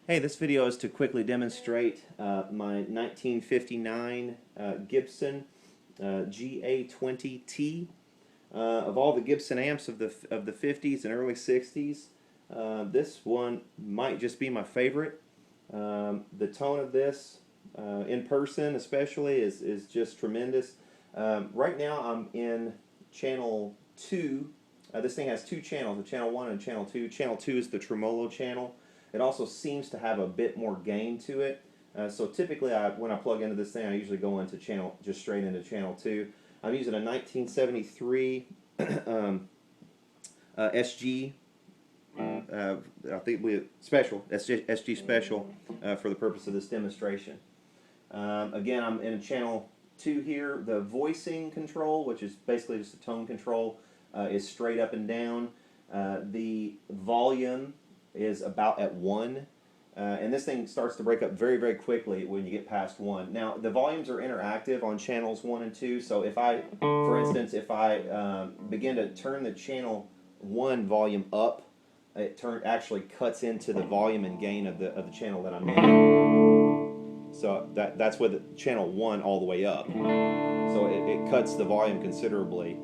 Hey, this video is to quickly demonstrate my 1959 Gibson GA-20T. Of all the Gibson amps of the 50s and early 60s, this one might just be my favorite. The tone of this, in person especially, is just tremendous. Right now I'm in channel 2. This thing has two channels, a channel 1 and channel 2. Channel 2 is the Tremolo channel. It also seems to have a bit more gain to it. So typically when I plug into this thing, I usually go into just straight into channel 2. I'm using a 1973 SG, I think special, SG special for the purpose of this demonstration. Again, I'm in channel 2 here. The voicing control, which is basically just a tone control, is straight up and down. The volume is about at 1, and this thing starts to break up very, very quickly when you get past 1. Now, the volumes are interactive on channels 1 and 2, so if I, for instance, if I begin to turn the channel 1 volume up, it actually cuts into the volume and gain of the channel that I'm in. So that's with the channel 1 all the way up. So it cuts the volume considerably.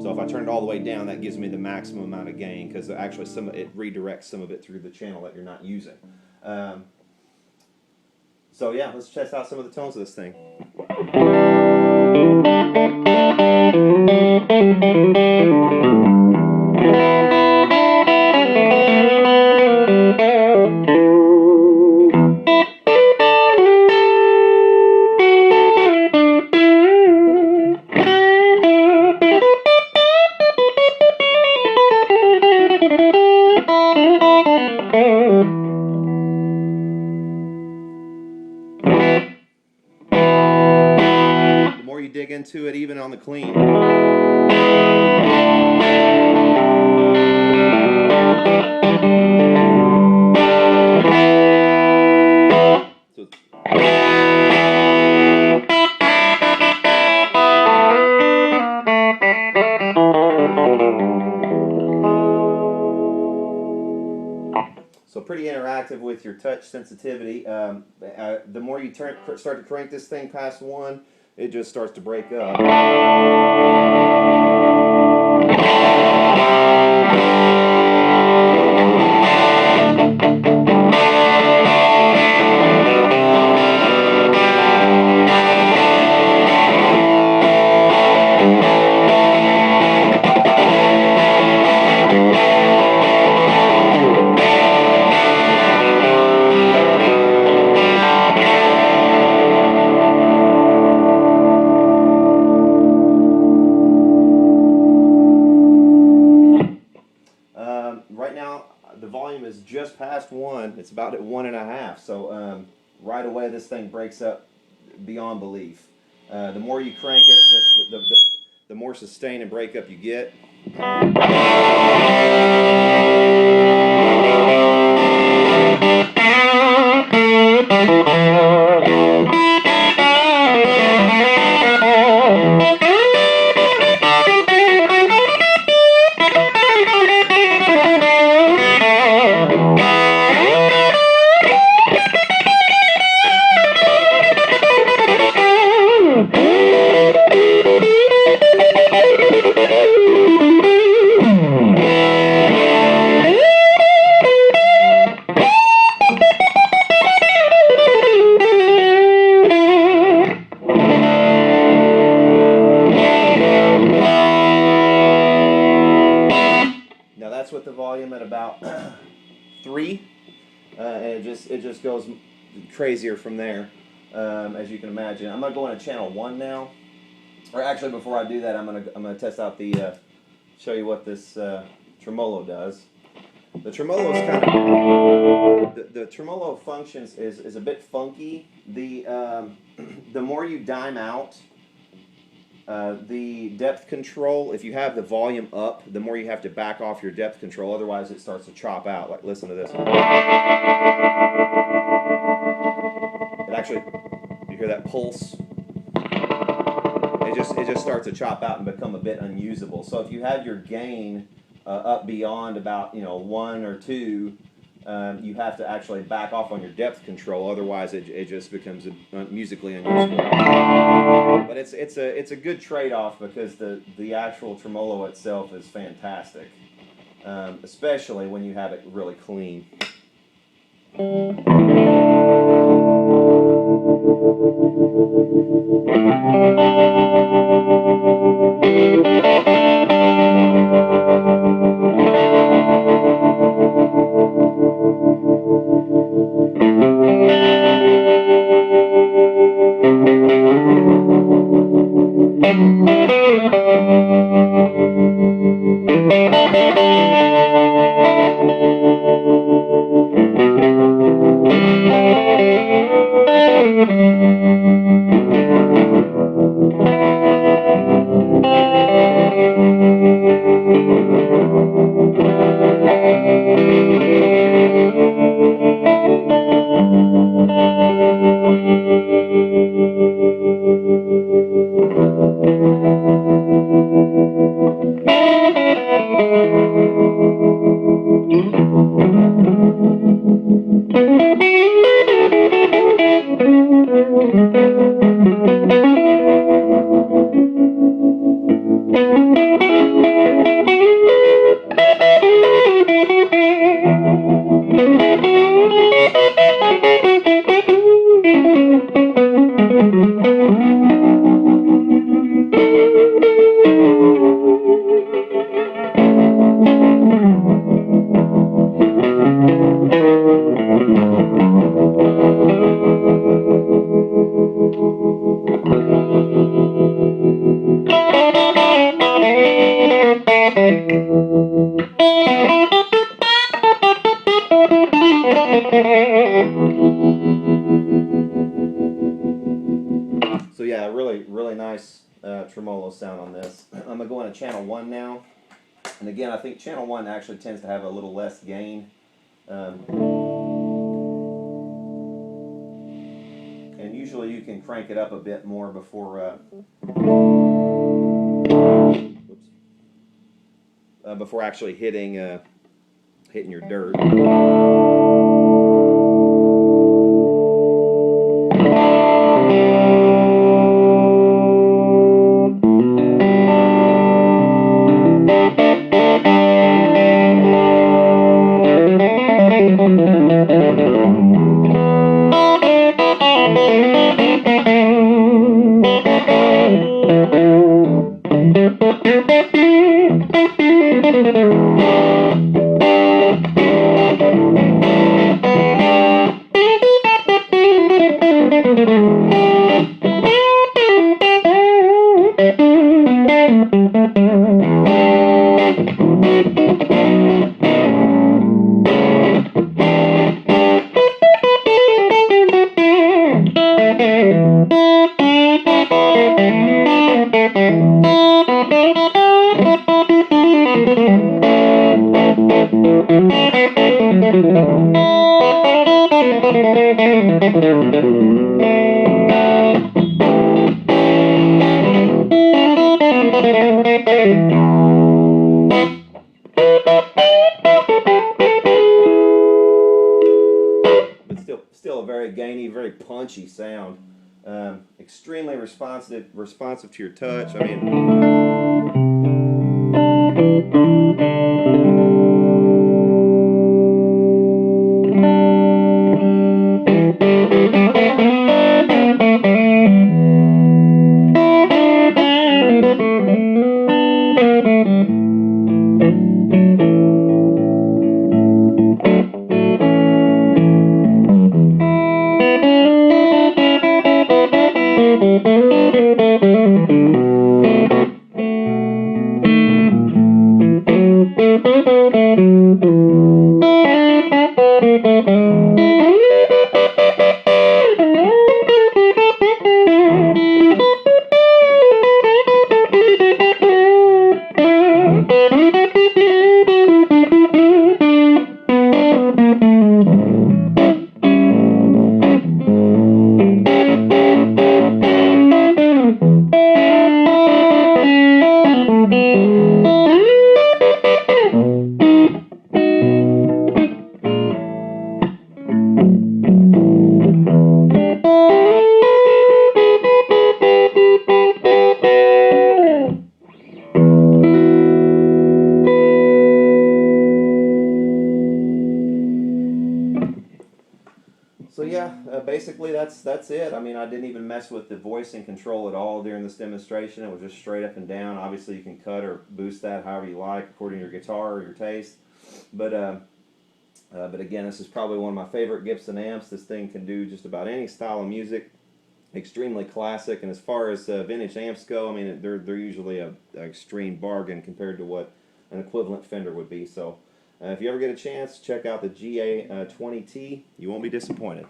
So if I turn it all the way down, that gives me the maximum amount of gain, because actually it redirects some of it through the channel that you're not using. So yeah, let's test out some of the tones of this thing. The more you dig into it, even on the clean. So pretty interactive with your touch sensitivity. The more you start to crank this thing past 1, it just starts to break up. Right now, the volume is just past 1. It's about at 1.5. So right away, this thing breaks up beyond belief. The more you crank it, just the more sustain and breakup you get. That's with the volume at about 3, and it just goes crazier from there, as you can imagine. I'm gonna go into channel 1 now, or actually before I do that, I'm gonna test out show you what this tremolo does. The tremolo is kind of the tremolo functions is a bit funky. The more you dime out. The depth control, if you have the volume up, the more you have to back off your depth control, otherwise it starts to chop out. Like, listen to this. It actually, you hear that pulse? It just starts to chop out and become a bit unusable. So if you have your gain up beyond about 1 or 2, you have to actually back off on your depth control. Otherwise, it just becomes musically unusable. But it's a good trade-off because the actual tremolo itself is fantastic, especially when you have it really clean. So yeah, really nice tremolo sound on this. I'm going to go into channel 1 now. And again, I think channel 1 actually tends to have a little less gain. And usually you can crank it up a bit more before before actually hitting your dirt. But still a very gainy, very punchy sound. Extremely responsive to your touch. I mean, basically that's it. I mean, I didn't even mess with the voicing control at all during this demonstration. It was just straight up and down. Obviously, you can cut or boost that however you like according to your guitar or your taste. But again, this is probably one of my favorite Gibson amps. This thing can do just about any style of music. Extremely classic, and as far as vintage amps go, I mean, they're usually an extreme bargain compared to what an equivalent Fender would be. So if you ever get a chance, check out the GA20T. You won't be disappointed.